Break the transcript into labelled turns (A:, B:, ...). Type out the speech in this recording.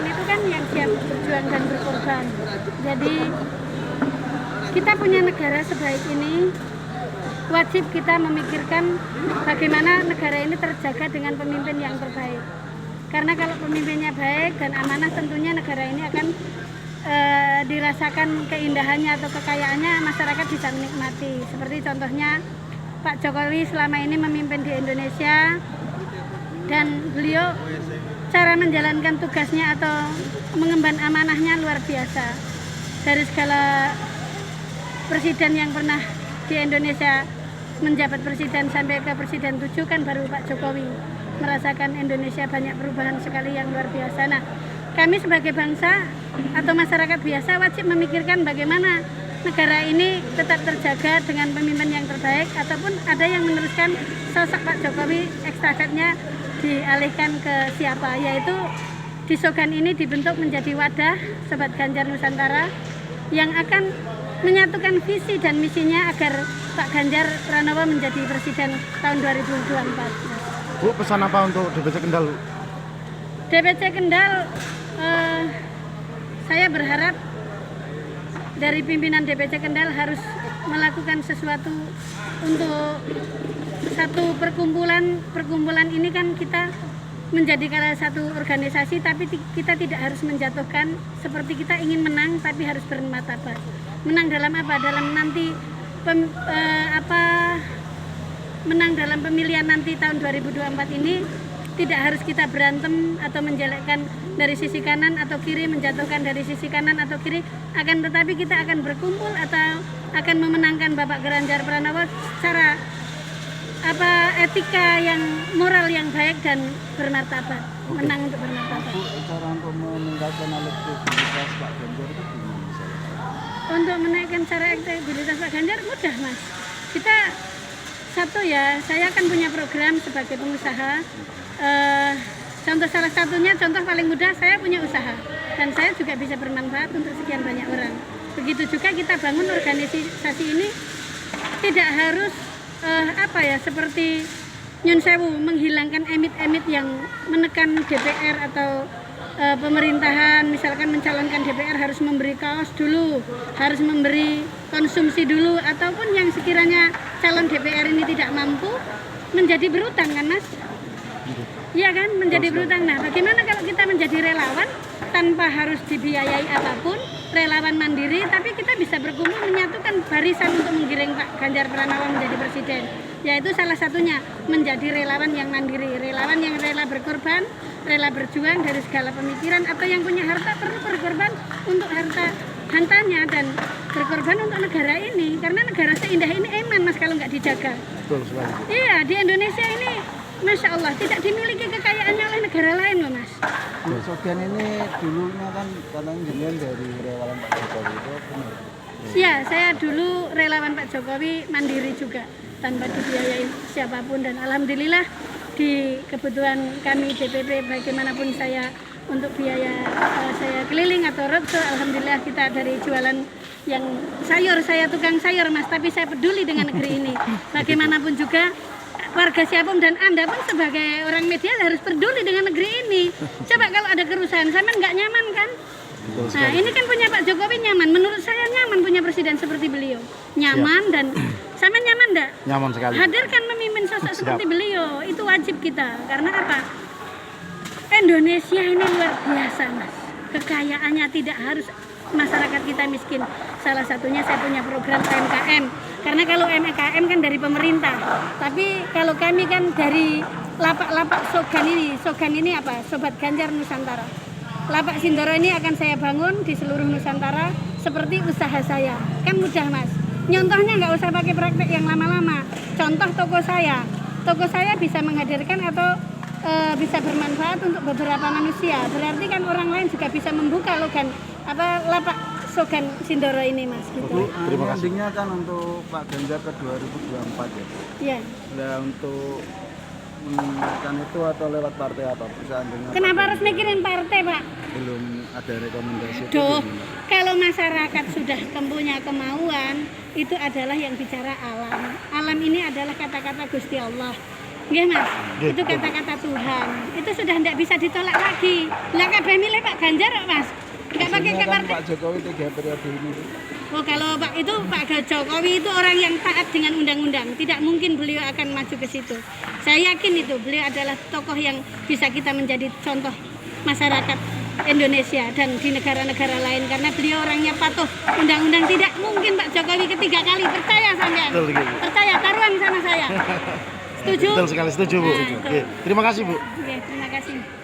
A: pemimpin itu kan yang siap berjuang dan berkorban. Jadi kita punya negara sebaik ini, wajib kita memikirkan bagaimana negara ini terjaga dengan pemimpin yang terbaik. Karena kalau pemimpinnya baik dan amanah, tentunya negara ini akan dirasakan keindahannya atau kekayaannya, masyarakat bisa menikmati. Seperti contohnya Pak Jokowi selama ini memimpin di Indonesia, dan beliau cara menjalankan tugasnya atau mengemban amanahnya luar biasa. Dari segala presiden yang pernah di Indonesia menjabat presiden sampai ke presiden 7 kan baru Pak Jokowi merasakan Indonesia banyak perubahan sekali yang luar biasa. Nah, kami sebagai bangsa atau masyarakat biasa wajib memikirkan bagaimana negara ini tetap terjaga dengan pemimpin yang terbaik, ataupun ada yang meneruskan sosok Pak Jokowi, estafetnya dialihkan ke siapa, yaitu di Sogan ini dibentuk menjadi wadah Sobat Ganjar Nusantara yang akan menyatukan visi dan misinya agar Pak Ganjar Pranowo menjadi presiden tahun 2024.
B: Bu, pesan apa untuk DPC Kendal?
A: DPC Kendal, saya berharap dari pimpinan DPC Kendal harus melakukan sesuatu untuk satu perkumpulan ini kan kita menjadi salah satu organisasi, tapi kita tidak harus menjatuhkan seperti kita ingin menang tapi harus bermartabat. Menang dalam apa? Dalam nanti menang dalam pemilihan nanti tahun 2024 ini tidak harus kita berantem atau menjelekkan dari sisi kanan atau kiri, menjatuhkan dari sisi kanan atau kiri, akan tetapi kita akan berkumpul atau akan memenangkan Bapak Ganjar Pranowo secara etika yang moral yang baik dan bermartabat. Menang untuk bermartabat.
B: Bu, cara untuk meningkatkan elektabilitas Pak Ganjar itu gimana?
A: Untuk menaikkan cara elektabilitas Pak Ganjar mudah, Mas. Kita satu ya, saya kan punya program sebagai pengusaha. Contoh salah satunya, contoh paling mudah, saya punya usaha dan saya juga bisa bermanfaat untuk sekian banyak orang. Begitu juga kita bangun organisasi ini tidak harus seperti nyun sewu menghilangkan emit-emit yang menekan DPR atau pemerintahan, misalkan mencalonkan DPR harus memberi kaos dulu, harus memberi konsumsi dulu, ataupun yang sekiranya calon DPR ini tidak mampu menjadi berutang kan, Mas? Iya kan, menjadi berutang. Nah, bagaimana kalau kita menjadi relawan tanpa harus dibiayai apapun, relawan mandiri, tapi kita bisa berkumpul menyatukan barisan untuk menggiring Pak Ganjar Pranowo menjadi presiden. Yaitu salah satunya menjadi relawan yang mandiri, relawan yang rela berkorban, rela berjuang dari segala pemikiran, atau yang punya harta perlu berkorban untuk hartanya dan berkorban untuk negara ini, karena negara seindah ini aman, Mas, kalau nggak dijaga.
B: Betul sekali.
A: Iya, di Indonesia ini Masya Allah tidak dimiliki kekayaannya oleh negara lain loh, Mas.
B: Bu, Sogan ini dulunya kan katanya jenengan dari relawan Pak Jokowi, itu benar?
A: Iya, saya dulu relawan Pak Jokowi mandiri juga tanpa dibiayai siapapun, dan alhamdulillah di kebutuhan kami DPP bagaimanapun saya untuk biaya saya keliling atau roadshow, alhamdulillah kita dari jualan yang sayur, saya tukang sayur, Mas, tapi saya peduli dengan negeri ini. Bagaimanapun juga warga siapapun dan Anda pun sebagai orang media harus peduli dengan negeri ini. Coba kalau ada kerusakan, sama nggak nyaman kan? Nah, ini kan punya Pak Jokowi nyaman. Menurut saya nyaman punya presiden seperti beliau. Nyaman. Siap. Dan sama nyaman enggak?
B: Nyaman sekali.
A: Hadirkan memimpin sosok seperti beliau. Itu wajib kita. Karena apa? Indonesia ini luar biasa, Mas. Kekayaannya tidak harus masyarakat kita miskin. Salah satunya saya punya program UMKM. Karena kalau UMKM kan dari pemerintah. Tapi kalau kami kan dari lapak-lapak Sogan ini. Sogan ini apa? Sobat Ganjar Nusantara. Lapak Sindoro ini akan saya bangun di seluruh Nusantara seperti usaha saya. Kan mudah, Mas. Nyontohnya nggak usah pakai praktek yang lama-lama. Contoh toko saya. Toko saya bisa menghadirkan atau bisa bermanfaat untuk beberapa manusia. Berarti kan orang lain juga bisa membuka lapak Sogan Sindoro ini, Mas. Gitu.
B: Bu, terima kasihnya kan untuk Pak Ganjar ke 2024 ya.
A: Iya.
B: Nah, untuk menaikkan itu atau lewat partai apa?
A: Kenapa harus mikirin partai, Pak?
B: Belum ada rekomendasi.
A: Duh, kalau masyarakat sudah mempunyai kemauan, itu adalah yang bicara alam. Alam ini adalah kata-kata Gusti Allah. Nggih Mas,
C: Nggih,
A: itu
C: betul.
A: kata-kata Tuhan. Itu sudah tidak bisa ditolak lagi. Lah kabeh milih Pak Ganjar kok Mas. Enggak pakai
B: Hasilnya
A: ke
B: kan
A: partai.
B: Pak Jokowi 3 periode ini.
A: Oh kalau Pak Jokowi itu orang yang taat dengan undang-undang, tidak mungkin beliau akan maju ke situ. Saya yakin itu beliau adalah tokoh yang bisa kita menjadi contoh masyarakat Indonesia dan di negara-negara lain karena beliau orangnya patuh undang-undang. Tidak mungkin Pak Jokowi ketiga kali, percaya sampean.
C: Betul, gitu.
A: Percaya, taruhan sama saya. Setuju?
C: Betul sekali, setuju Bu.
A: Nah, itu.
C: Oke, terima kasih Bu.
A: Oke, terima kasih.